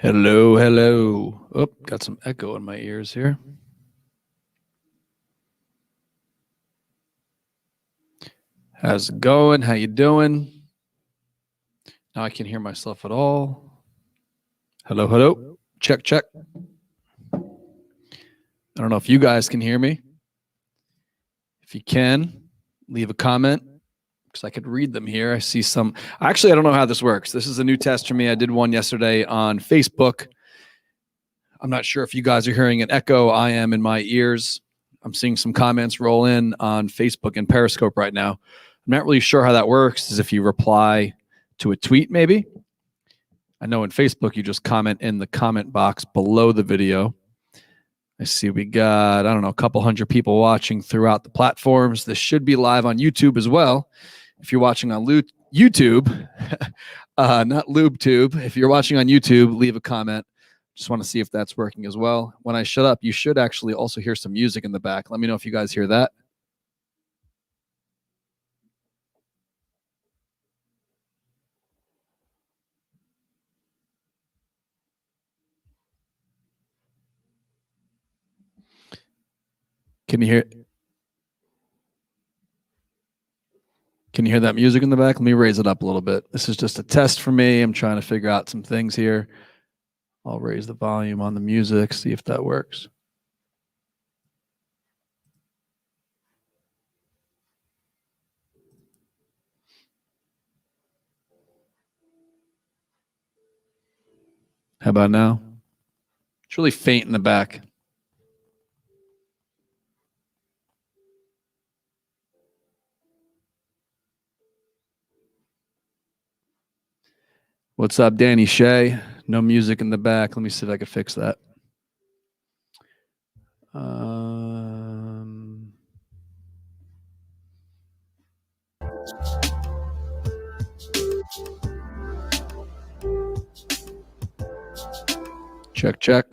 Hello, hello. Oh, got some echo in my ears here. How's it going? How you doing? Now I can hear myself at all. Hello, hello. Check, check. I don't know if you guys can hear me. If you can, leave a comment because I could read them here. I see some. Actually, I don't know how this works. This is a new test for me. I did one yesterday on Facebook. I'm not sure if you guys are hearing an echo. I am in my ears. I'm seeing some comments roll in on Facebook and Periscope right now. I'm not really sure how that works. Is if you reply to a tweet, maybe. I know in Facebook, you just comment in the comment box below the video. I see we got, I don't know, a couple hundred people watching throughout the platforms. This should be live on YouTube as well. If you're watching on YouTube, not LubeTube, if you're watching on YouTube, leave a comment. Just want to see if that's working as well. When I shut up, you should actually also hear some music in the back. Let me know if you guys hear that. Can you hear? Can you hear that music in the back? Let me raise it up a little bit. This is just a test for me. I'm trying to figure out some things here. I'll raise the volume on the music, see if that works. How about now? It's really faint in the back. What's up, Danny Shea? No music in the back. Let me see if I can fix that. Check, check.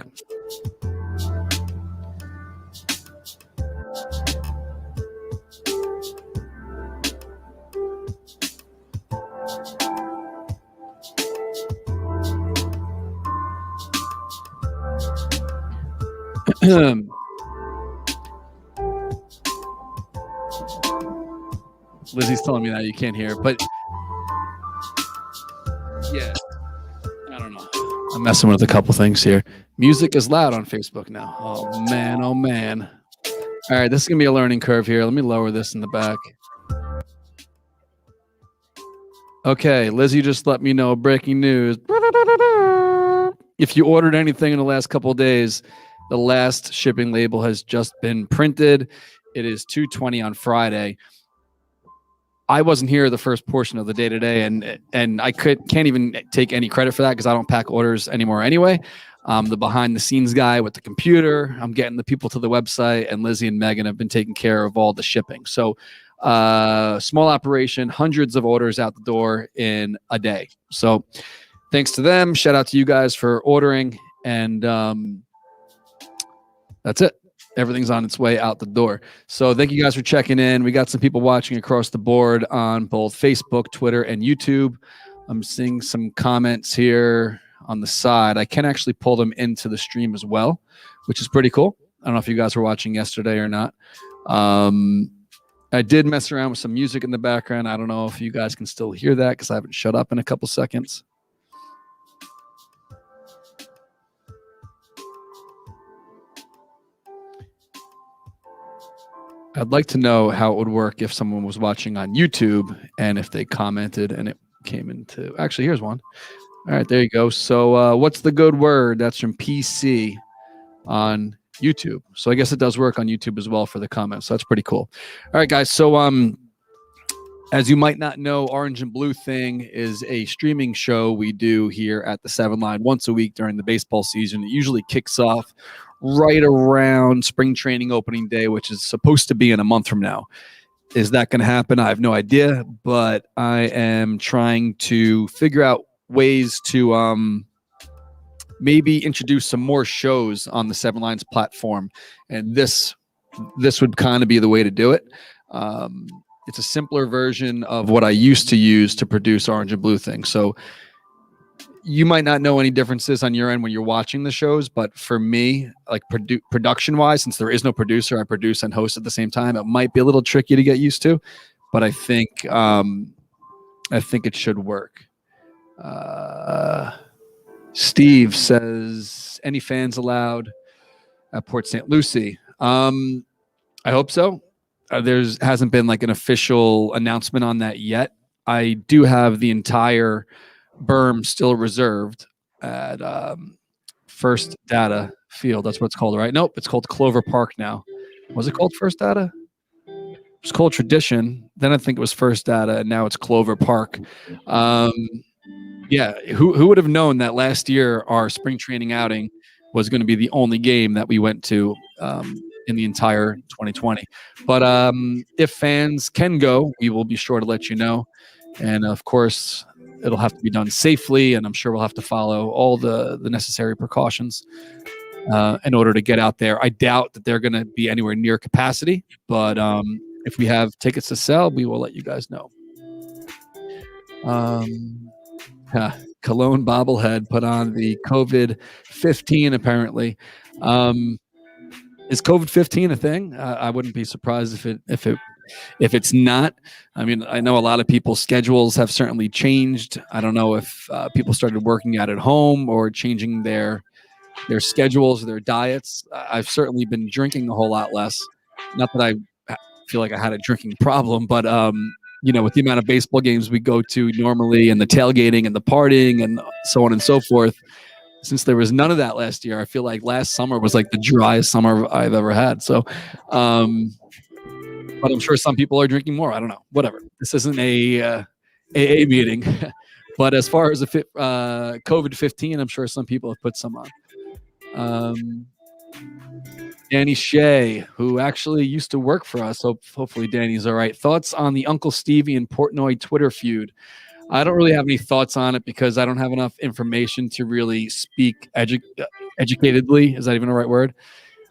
Lizzie's telling me that you can't hear, but yeah, I don't know. I'm messing with a couple things here. Music is loud on Facebook now. Oh man, oh man. All right, this is gonna be a learning curve here. Let me lower this in the back. Okay, Lizzie just let me know breaking news. If you ordered anything in the last couple of days, the last shipping label has just been printed. It is 2:20 on Friday. I wasn't here the first portion of the day today, and I can't even take any credit for that because I don't pack orders anymore anyway. The behind the scenes guy with the computer. I'm getting the people to the website, and Lizzie and Megan have been taking care of all the shipping. So small operation, hundreds of orders out the door in a day. So thanks to them. Shout out to you guys for ordering, and that's it. Everything's on its way out the door. So thank you guys for checking in. We got some people watching across the board on both Facebook, Twitter, and YouTube. I'm seeing some comments here on the side. I can actually pull them into the stream as well, which is pretty cool. I don't know if you guys were watching yesterday or not. I did mess around with some music in the background. I don't know if you guys can still hear that because I haven't shut up in a couple seconds. I'd like to know how it would work if someone was watching on YouTube and if they commented and it came into... Actually, here's one. All right, there you go. So what's the good word? That's from PC on YouTube. So I guess it does work on YouTube as well for the comments. So that's pretty cool. All right, guys. So as you might not know, Orange and Blue Thing is a streaming show we do here at the 7 Line once a week during the baseball season. It usually kicks off right around spring training opening day, which is supposed to be in a month from now. Is that going to happen? I have no idea, but I am trying to figure out ways to maybe introduce some more shows on the 7 Lines platform. And this would kind of be the way to do it. It's a simpler version of what I used to use to produce Orange and Blue Thing. So you might not know any differences on your end when you're watching the shows, but for me, like production wise, since there is no producer, I produce and host at the same time. It might be a little tricky to get used to, but I think it should work. Steve says, any fans allowed at Port St. Lucie? I hope so. There's hasn't been like an official announcement on that yet. I do have the entire berm still reserved at First Data Field. That's what it's called, right? Nope, it's called Clover Park now. Was it called First Data? It was called Tradition. Then I think it was First Data, and now it's Clover Park. Yeah, who would have known that last year our spring training outing was going to be the only game that we went to in the entire 2020. But if fans can go, we will be sure to let you know. And of course, it'll have to be done safely, and I'm sure we'll have to follow all the necessary precautions in order to get out there. I doubt that they're going to be anywhere near capacity, but if we have tickets to sell, we will let you guys know. Cologne bobblehead put on the COVID-15 apparently. Is COVID-15 a thing? I wouldn't be surprised if it's not. I mean, I know a lot of people's schedules have certainly changed. I don't know if people started working out at home or changing their schedules, their diets. I've certainly been drinking a whole lot less. Not that I feel like I had a drinking problem, but with the amount of baseball games we go to normally and the tailgating and the partying and so on and so forth, since there was none of that last year, I feel like last summer was like the driest summer I've ever had. So, but I'm sure some people are drinking more. I don't know. Whatever. This isn't a AA meeting. But as far as the COVID-15, I'm sure some people have put some on. Danny Shea, who actually used to work for us. Hopefully Danny's all right. Thoughts on the Uncle Stevie and Portnoy Twitter feud? I don't really have any thoughts on it because I don't have enough information to really speak educatedly. Is that even a right word?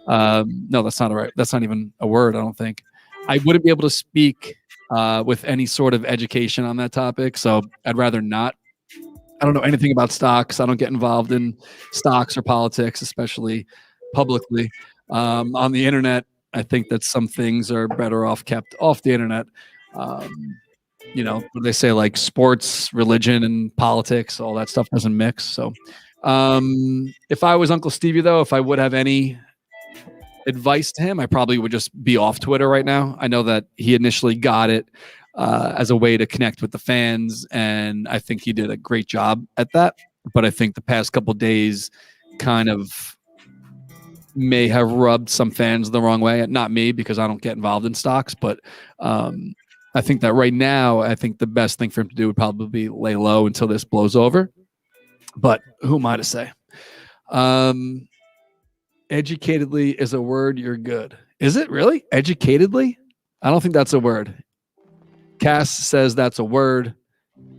No, that's not even a word, I don't think. I wouldn't be able to speak with any sort of education on that topic, so I'd rather not. I don't know anything about stocks. I don't get involved in stocks or politics, especially publicly. On the internet, I think that some things are better off kept off the internet. They say like sports, religion, and politics, all that stuff doesn't mix. So if I was Uncle Stevie, though, if I would have any advice to him, I probably would just be off Twitter right now. I know that he initially got it as a way to connect with the fans, and I think he did a great job at that. But I think the past couple of days kind of may have rubbed some fans the wrong way. Not me, because I don't get involved in stocks, but I think that right now, I think the best thing for him to do would probably be lay low until this blows over. But who am I to say? Educatedly is a word. You're good. Is it really? Educatedly? I don't think that's a word. Cass says that's a word.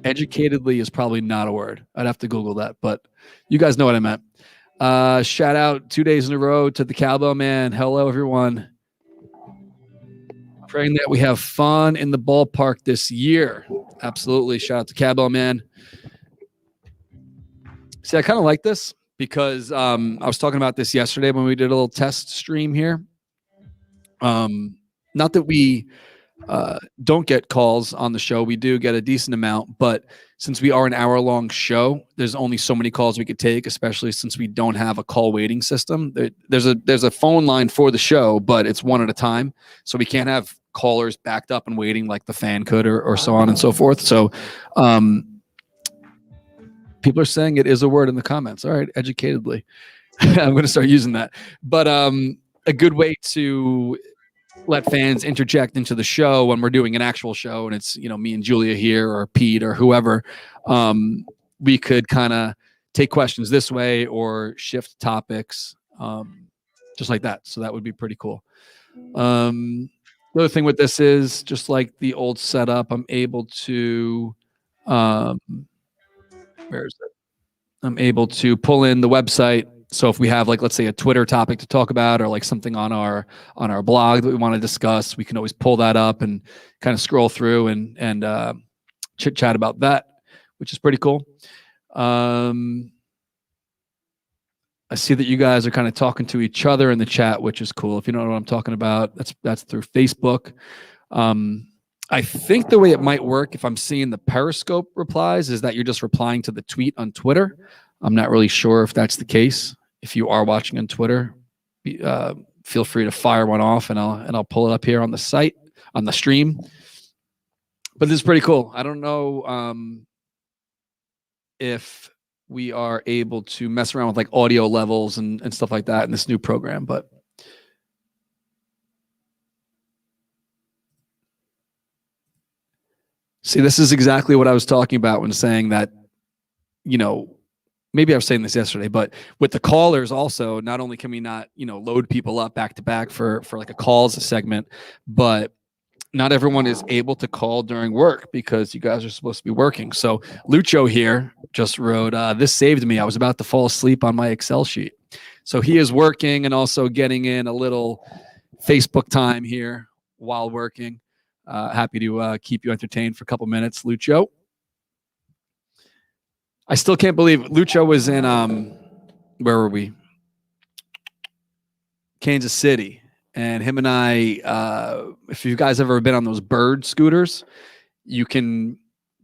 Educatedly is probably not a word. I'd have to Google that, but you guys know what I meant. Shout out 2 days in a row to the Cowbell Man. Hello, everyone. Praying that we have fun in the ballpark this year. Absolutely. Shout out to Cowbell Man. See, I kind of like this because I was talking about this yesterday when we did a little test stream here. Not that we don't get calls on the show. We do get a decent amount, but since we are an hour-long show, there's only so many calls we could take, especially since we don't have a call waiting system. There's a phone line for the show, but it's one at a time, so we can't have callers backed up and waiting like the fan could or so on and so forth. So people are saying it is a word in the comments. All right, educatedly. I'm going to start using that. But a good way to let fans interject into the show when we're doing an actual show and it's, me and Julia here or Pete or whoever, we could kind of take questions this way or shift topics just like that. So that would be pretty cool. The other thing with this is just like the old setup, I'm able to, where is it? I'm able to pull in the website. So if we have like, let's say a Twitter topic to talk about or like something on our blog that we want to discuss, we can always pull that up and kind of scroll through and chit chat about that, which is pretty cool. I see that you guys are kind of talking to each other in the chat, which is cool. If you don't know what I'm talking about, that's through Facebook. I think the way it might work, if I'm seeing the Periscope replies, is that you're just replying to the tweet on Twitter. I'm not really sure if that's the case. If you are watching on Twitter, feel free to fire one off, and I'll pull it up here on the site, on the stream. But this is pretty cool. I don't know if we are able to mess around with like audio levels and stuff like that in this new program, but see, this is exactly what I was talking about when saying that, maybe I was saying this yesterday, but with the callers also, not only can we not, load people up back to back for like a calls segment, but not everyone is able to call during work because you guys are supposed to be working. So Lucho here just wrote, this saved me. I was about to fall asleep on my Excel sheet. So he is working and also getting in a little Facebook time here while working. Happy to keep you entertained for a couple minutes, Lucho. I still can't believe Lucho was in, where were we? Kansas City. And him and I, if you guys ever been on those bird scooters, you can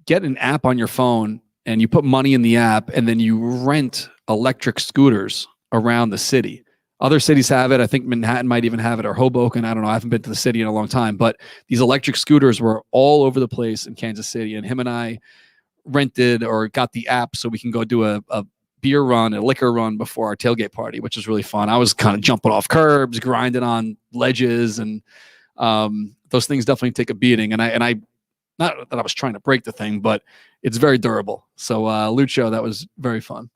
get an app on your phone and you put money in the app and then you rent electric scooters around the city. Other cities have it. I think Manhattan might even have it, or Hoboken. I don't know. I haven't been to the city in a long time, but these electric scooters were all over the place in Kansas City. And him and I rented or got the app so we can go do a beer run, a liquor run before our tailgate party, which is really fun. I was kind of jumping off curbs, grinding on ledges, and those things definitely take a beating. And I, not that I was trying to break the thing, but it's very durable. So Lucho, that was very fun.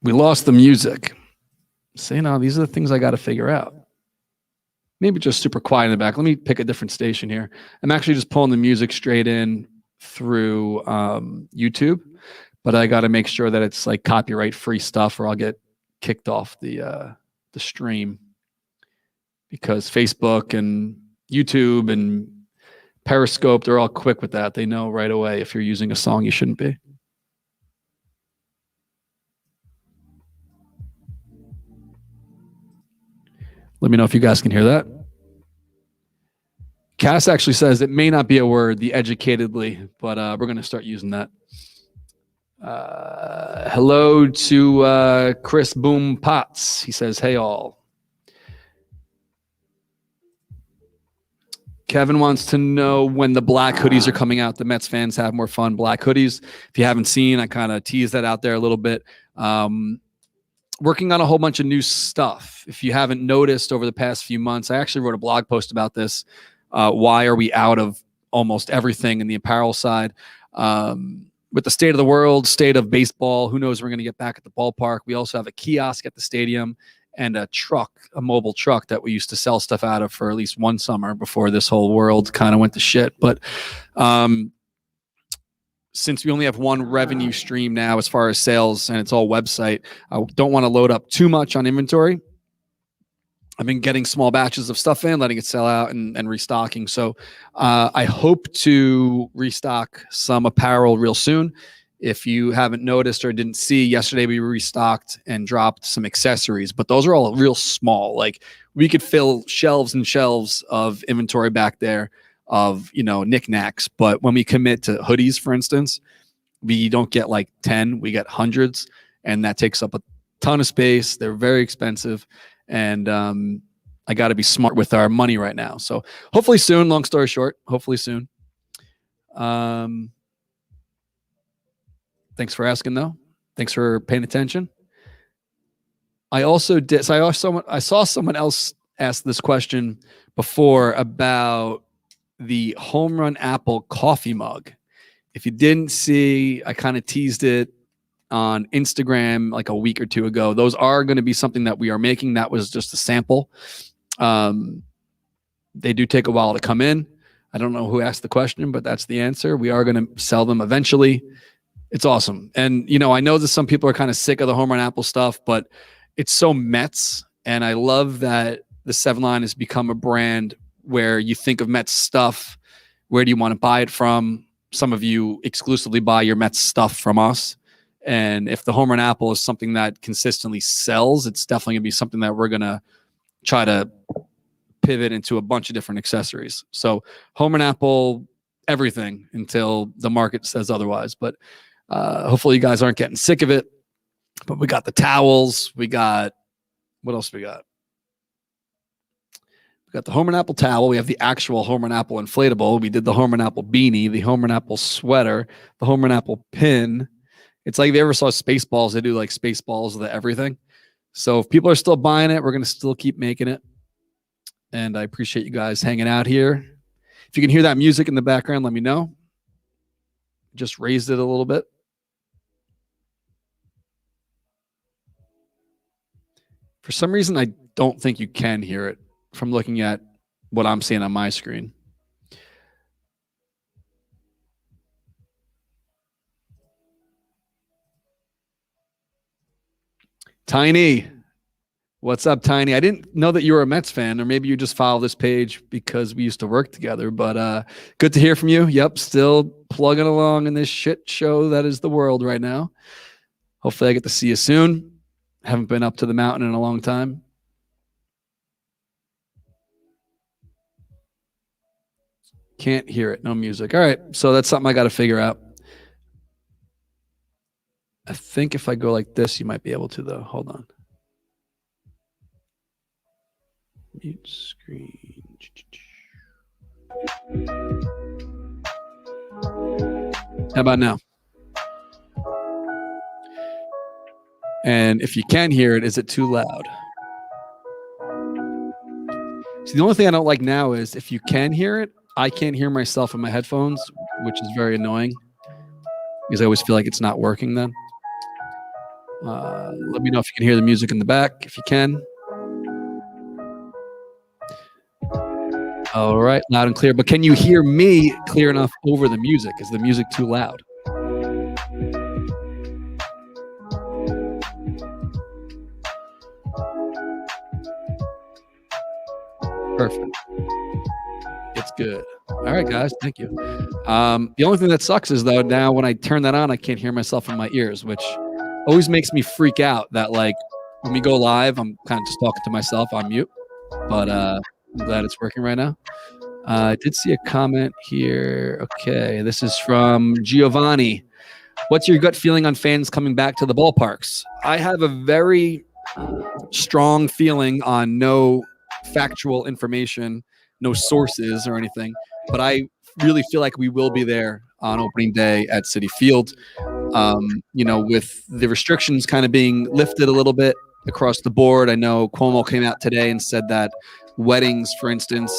We lost the music. See, now these are the things I got to figure out. Maybe just super quiet in the back. Let me pick a different station here. I'm actually just pulling the music straight in through YouTube, but I got to make sure that it's like copyright free stuff or I'll get kicked off the stream, because Facebook and YouTube and Periscope, they're all quick with that. They know right away if you're using a song you shouldn't be. Let me know if you guys can hear that. Cass actually says it may not be a word, the educatedly, but we're going to start using that. Hello to Chris Boom Potts. He says, hey all. Kevin wants to know when the black hoodies are coming out. The Mets fans have more fun. Black hoodies. If you haven't seen, I kind of teased that out there a little bit. Working on a whole bunch of new stuff. If you haven't noticed over the past few months, I actually wrote a blog post about this. Why are we out of almost everything in the apparel side? With the state of the world, state of baseball, who knows, we're going to get back at the ballpark. We also have a kiosk at the stadium and a truck, a mobile truck that we used to sell stuff out of for at least one summer before this whole world kind of went to shit. But since we only have one revenue stream now as far as sales and it's all website, I don't want to load up too much on inventory. I've been getting small batches of stuff in, letting it sell out and restocking. So I hope to restock some apparel real soon. If you haven't noticed or didn't see, yesterday we restocked and dropped some accessories, but those are all real small. Like we could fill shelves and shelves of inventory back there of, knickknacks. But when we commit to hoodies, for instance, we don't get like 10, we get hundreds, and that takes up a ton of space. They're very expensive. And I got to be smart with our money right now. So hopefully soon, long story short, hopefully soon. Thanks for asking, though. Thanks for paying attention. I also did. So I saw someone else ask this question before about the Home Run Apple coffee mug. If you didn't see, I kind of teased it on Instagram like a week or two ago. Those are going to be something that we are making. That was just a sample. They do take a while to come in. I don't know who asked the question, but that's the answer. We are going to sell them eventually. It's awesome. And, I know that some people are kind of sick of the Home Run Apple stuff, but it's so Mets. And I love that the 7 Line has become a brand where you think of Mets stuff. Where do you want to buy it from? some of you exclusively buy your Mets stuff from us. And if the home run apple is something that consistently sells, it's definitely going to be something that we're going to try to pivot into a bunch of different accessories. So home run apple, everything until the market says otherwise. But hopefully you guys aren't getting sick of it. But we got the towels. We got, what else we got? We got the home run apple towel. We have the actual home run apple inflatable. We did the home run apple beanie, the home run apple sweater, the home run apple pin. It's like if you ever saw Spaceballs, they do like Spaceballs of the everything. So if people are still buying it, we're going to still keep making it. And I appreciate you guys hanging out here. If you can hear that music in the background, let me know. Just raised it a little bit. For some reason, I don't think you can hear it from looking at what I'm seeing on my screen. Tiny. What's up, Tiny? I didn't know that you were a Mets fan, or maybe you just follow this page because we used to work together, but good to hear from you. Yep, still plugging along in this shit show that is the world right now. Hopefully I get to see you soon. Haven't been up to the mountain in a long time. Can't hear it. No music. All right, so that's something I got to figure out. I think if I go like this, you might be able to, though. Hold on. Mute screen. How about now? And if you can hear it, is it too loud? See, the only thing I don't like now is if you can hear it, I can't hear myself in my headphones, which is very annoying because I always feel like it's not working then. Let me know if you can hear the music in the back, if you can. All right, loud and clear. But can you hear me clear enough over the music? Is the music too loud? Perfect. It's good. All right, guys. Thank you. The only thing that sucks is, though, now when I turn that on, I can't hear myself in my ears, which always makes me freak out that, like, when we go live, I'm kind of just talking to myself on mute. But I'm glad it's working right now. I did see a comment here. Okay, this is from Giovanni. What's your gut feeling on fans coming back to the ballparks? I have a very strong feeling on no factual information, no sources or anything, but I really feel like we will be there on opening day at Citi Field. With the restrictions kind of being lifted a little bit across the board. I know Cuomo came out today and said that weddings, for instance,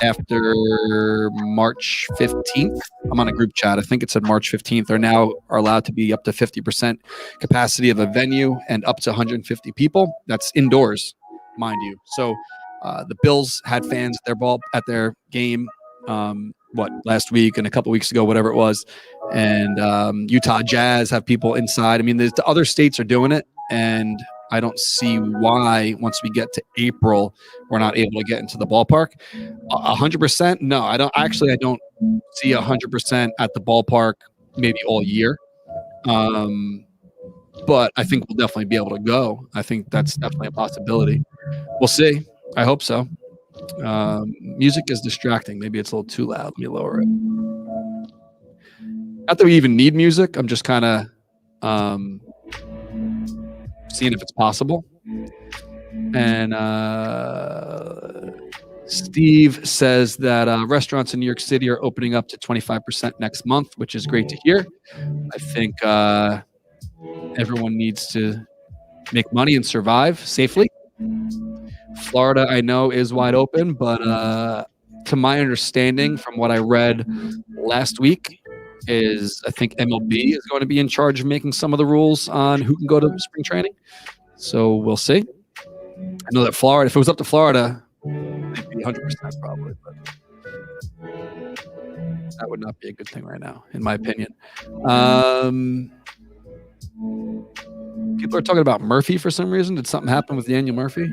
after March 15th, I'm on a group chat, I think it said March 15th, are allowed to be up to 50% capacity of a venue and up to 150 people. That's indoors, mind you. So the Bills had fans at their game last week and a couple weeks ago, whatever it was, and Utah Jazz have people inside. I mean, the other states are doing it, and I don't see why once we get to April we're not able to get into the ballpark. 100%? No, I don't. Actually, I don't see 100% at the ballpark maybe all year. But I think we'll definitely be able to go. I think that's definitely a possibility. We'll see. I hope so. Music is distracting. Maybe it's a little too loud. Let me lower it. Not that we even need music. I'm just kind of seeing if it's possible. And Steve says that restaurants in New York City are opening up to 25% next month, which is great to hear. I think everyone needs to make money and survive safely. Florida, I know, is wide open, but to my understanding, from what I read last week, is I think MLB is going to be in charge of making some of the rules on who can go to spring training. So we'll see. I know that Florida, if it was up to Florida, it'd be 100% probably, but that would not be a good thing right now, in my opinion. People are talking about Murphy for some reason. Did something happen with Daniel Murphy?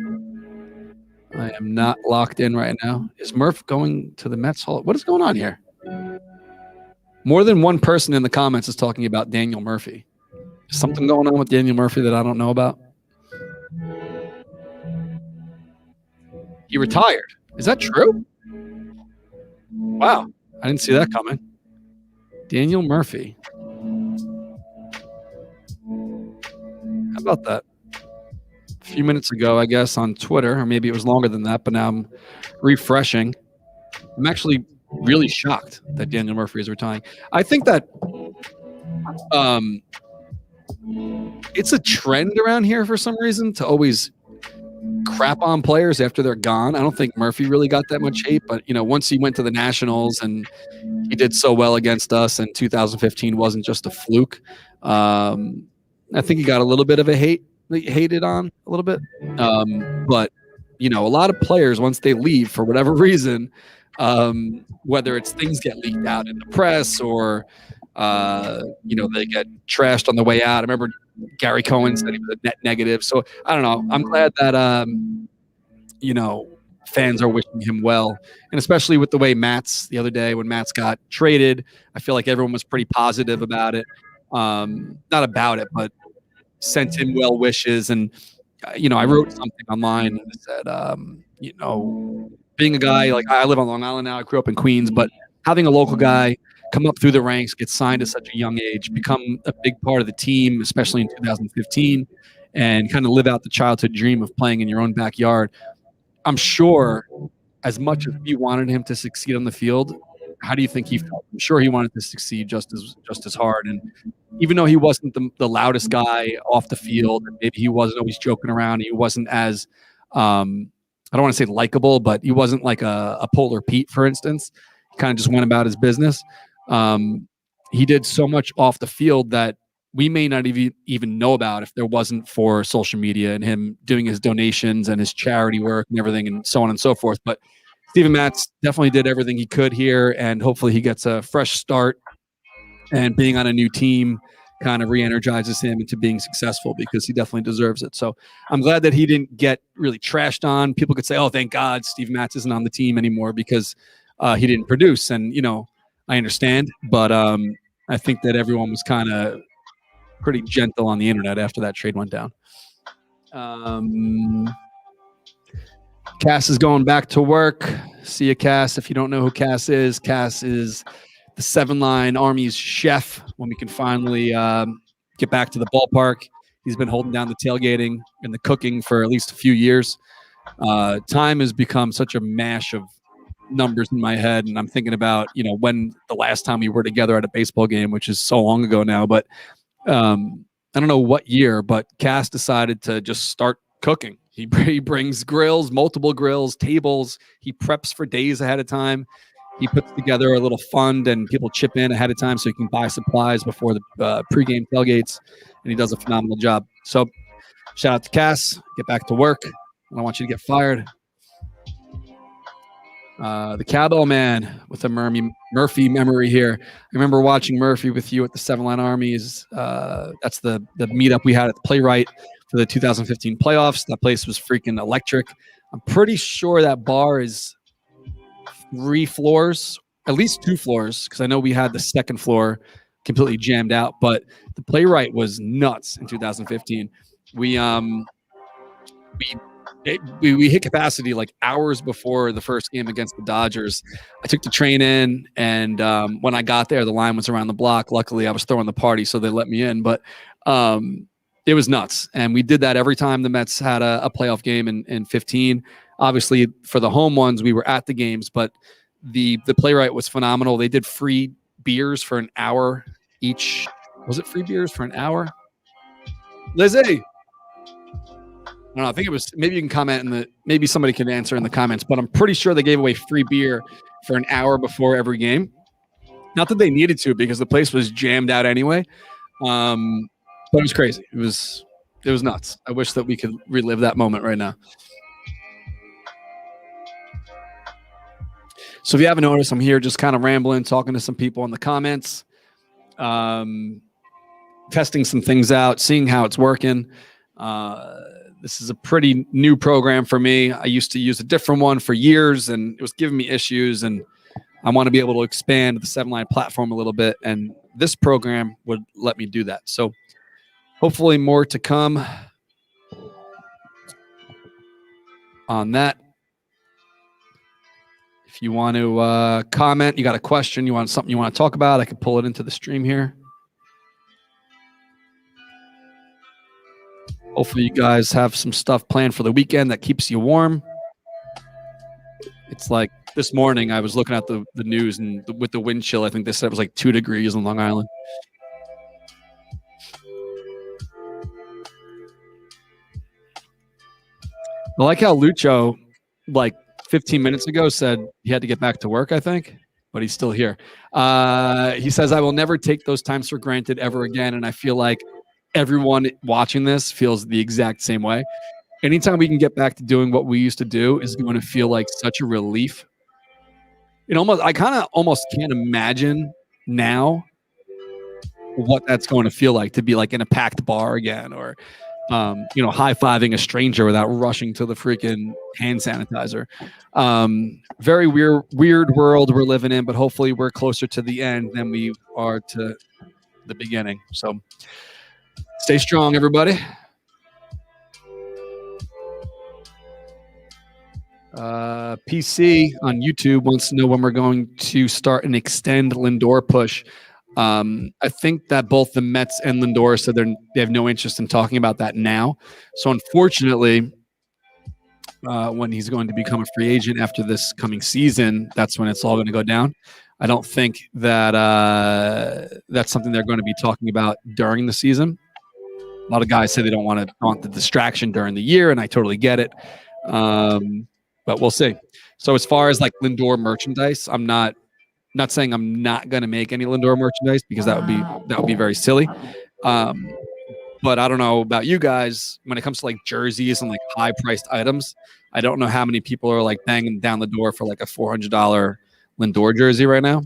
I am not locked in right now. Is Murph going to the Mets Hall? What is going on here? More than one person in the comments is talking about Daniel Murphy. Is something going on with Daniel Murphy that I don't know about? He retired. Is that true? Wow. I didn't see that coming. Daniel Murphy. How about that? A few minutes ago, I guess, on Twitter, or maybe it was longer than that, but now I'm refreshing. I'm actually really shocked that Daniel Murphy is retiring. I think that it's a trend around here for some reason to always crap on players after they're gone. I don't think Murphy really got that much hate, but once he went to the Nationals and he did so well against us, and 2015 wasn't just a fluke. I think he got a little bit of a hated on a little bit. But a lot of players, once they leave for whatever reason, whether it's things get leaked out in the press or they get trashed on the way out. I remember Gary Cohen said he was a net negative. So I don't know. I'm glad that fans are wishing him well, and especially with the way the other day when Matz got traded, I feel like everyone was pretty positive about it. Not about it, but sent him well wishes. And I wrote something online that said, being a guy, like I live on Long Island now, I grew up in Queens, but having a local guy come up through the ranks, get signed at such a young age, become a big part of the team, especially in 2015, and kind of live out the childhood dream of playing in your own backyard. I'm sure as much as you wanted him to succeed on the field, how do you think he felt? I'm sure he wanted to succeed just as hard. And even though he wasn't the loudest guy off the field, and maybe he wasn't always joking around, he wasn't as I don't want to say likable, but he wasn't like a Polar Pete, for instance. He kind of just went about his business. He did so much off the field that we may not even know about if there wasn't for social media and him doing his donations and his charity work and everything and so on and so forth. But Steven Matz definitely did everything he could here, and hopefully he gets a fresh start, and being on a new team kind of re-energizes him into being successful, because he definitely deserves it. So I'm glad that he didn't get really trashed on. People could say, oh, thank God Steven Matz isn't on the team anymore because he didn't produce. And, I understand, but I think that everyone was kind of pretty gentle on the internet after that trade went down. Cass is going back to work. See you, Cass. If you don't know who Cass is the 7-line Army's chef when we can finally get back to the ballpark. He's been holding down the tailgating and the cooking for at least a few years. Time has become such a mash of numbers in my head, and I'm thinking about when the last time we were together at a baseball game, which is so long ago now. But I don't know what year, but Cass decided to just start cooking. He brings grills, multiple grills, tables. He preps for days ahead of time. He puts together a little fund, and people chip in ahead of time so he can buy supplies before the pregame tailgates, and he does a phenomenal job. So shout out to Cass. Get back to work. I don't want you to get fired. The Cowbell Man with a Murphy memory here. I remember watching Murphy with you at the 7-Line Armies. That's the meetup we had at the Playwright for the 2015 playoffs. That place was freaking electric. I'm pretty sure that bar is 3 floors, at least 2 floors, because I know we had the second floor completely jammed out. But the Playwright was nuts in 2015. We hit capacity like hours before the first game against the Dodgers. I took the train in, and when I got there, the line was around the block. Luckily, I was throwing the party, so they let me in. But it was nuts, and we did that every time the Mets had a playoff game in 15. Obviously, for the home ones, we were at the games, but the Playwright was phenomenal. They did free beers for an hour each. Was it free beers for an hour? Lizzie! I don't know. I think it was. Maybe you can comment maybe somebody can answer in the comments, but I'm pretty sure they gave away free beer for an hour before every game. Not that they needed to, because the place was jammed out anyway. But it was crazy. It was nuts. I wish that we could relive that moment right now. So if you haven't noticed, I'm here just kind of rambling, talking to some people in the comments, testing some things out, seeing how it's working. This is a pretty new program for me. I used to use a different one for years, and it was giving me issues. And I want to be able to expand the 7-Line platform a little bit, and this program would let me do that. So hopefully more to come on that. If you want to comment, you got a question, you want something you want to talk about, I can pull it into the stream here. Hopefully you guys have some stuff planned for the weekend that keeps you warm. It's like this morning I was looking at the news, and with the wind chill, I think they said it was like 2 degrees on Long Island. I like how Lucho, like 15 minutes ago, said he had to get back to work, I think, but he's still here. He says, I will never take those times for granted ever again. And I feel like everyone watching this feels the exact same way. Anytime we can get back to doing what we used to do is going to feel like such a relief. I kind of almost can't imagine now what that's going to feel like to be like in a packed bar again, or high-fiving a stranger without rushing to the freaking hand sanitizer. Very weird world we're living in, but hopefully we're closer to the end than we are to the beginning. So stay strong, everybody. PC on YouTube wants to know when we're going to start an extend Lindor push. I think that both the Mets and Lindor said they have no interest in talking about that now. So unfortunately, when he's going to become a free agent after this coming season, that's when it's all going to go down. I don't think that that's something they're going to be talking about during the season. A lot of guys say they don't want the distraction during the year, and I totally get it. But we'll see. So as far as like Lindor merchandise, I'm not saying I'm not going to make any Lindor merchandise, because that would be very silly. But I don't know about you guys. When it comes to like jerseys and like high priced items, I don't know how many people are like banging down the door for like a $400 Lindor jersey right now.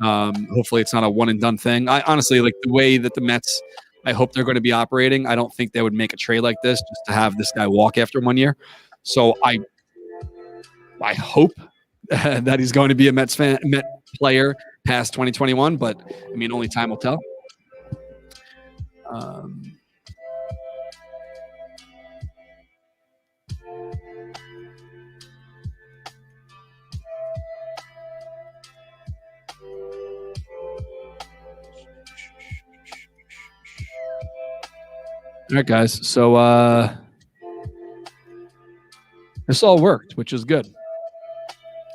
Hopefully it's not a one and done thing. I honestly, like the way that the Mets, I hope they're going to be operating, I don't think they would make a trade like this just to have this guy walk after 1 year. So I hope that he's going to be a Met player past 2021, but I mean, only time will tell. All right, guys. So this all worked, which is good.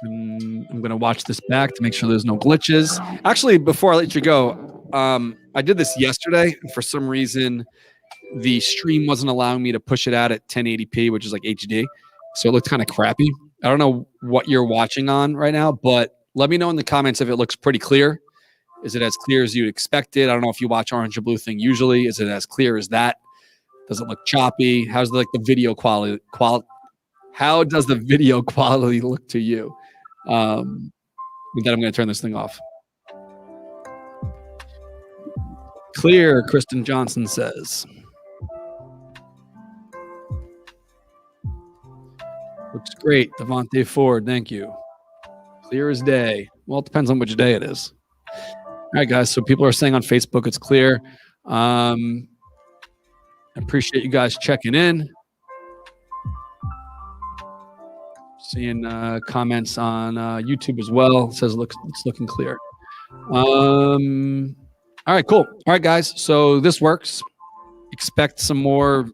I'm going to watch this back to make sure there's no glitches. Actually, before I let you go, I did this yesterday. And for some reason, the stream wasn't allowing me to push it out at 1080p, which is like HD. So it looked kind of crappy. I don't know what you're watching on right now, but let me know in the comments if it looks pretty clear. Is it as clear as you'd expected? I don't know if you watch Orange or Blue Thing usually. Is it as clear as that? Does it look choppy? How's the video quality? How does the video quality look to you? With that, I'm going to turn this thing off. Clear, Kristen Johnson says. Looks great, Devontae Ford. Thank you. Clear as day. Well, it depends on which day it is. All right, guys. So people are saying on Facebook it's clear. I appreciate you guys checking in. Seeing comments on YouTube as well. It says it's looking clear. All right, cool. All right, guys. So this works. Expect some more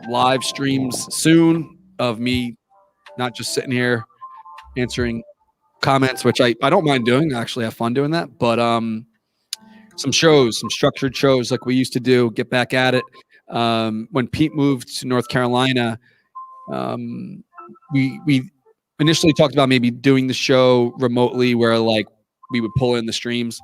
live streams soon of me not just sitting here answering comments, which I don't mind doing. I actually have fun doing that. But some structured shows like we used to do, get back at it. When Pete moved to North Carolina, we initially talked about maybe doing the show remotely where like we would pull in the streams,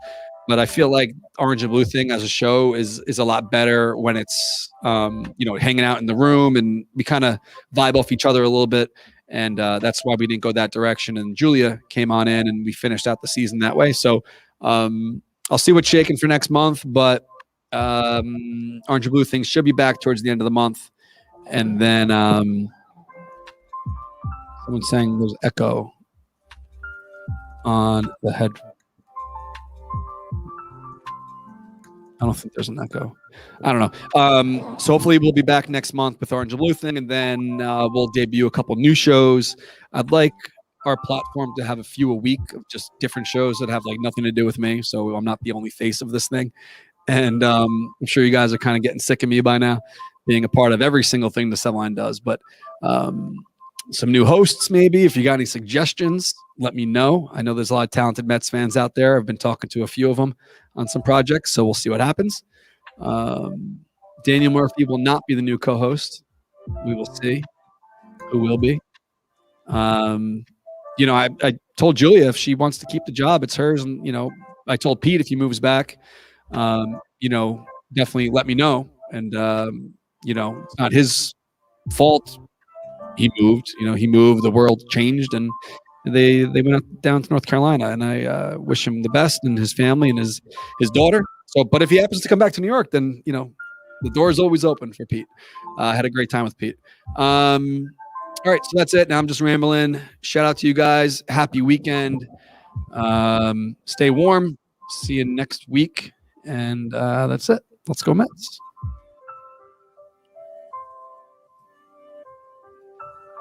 but I feel like Orange and Blue Thing as a show is a lot better when it's hanging out in the room and we kind of vibe off each other a little bit, and that's why we didn't go that direction. And Julia came on in and we finished out the season that way. So I'll see what's shaking for next month, but Orange and Blue Thing should be back towards the end of the month, and then someone's saying there's echo on the I don't think there's an echo. I don't know. So hopefully we'll be back next month with Orange and Blue thing, and then we'll debut a couple new shows. I'd like our platform to have a few a week of just different shows that have like nothing to do with me, so I'm not the only face of this thing. And I'm sure you guys are kind of getting sick of me by now, being a part of every single thing the Subline does. But some new hosts, maybe. If you got any suggestions, let me know. I know there's a lot of talented Mets fans out there. I've been talking to a few of them on some projects, so we'll see what happens. Daniel Murphy will not be the new co-host. We will see who will be. I told Julia if she wants to keep the job, it's hers. And, I told Pete if he moves back, definitely let me know. And, it's not his fault. He moved, the world changed, and they went down to North Carolina, and I wish him the best and his family and his daughter. So, but if he happens to come back to New York, then, the door is always open for Pete. I had a great time with Pete. All right, so that's it. Now I'm just rambling. Shout out to you guys. Happy weekend. Stay warm. See you next week. And that's it. Let's go Mets.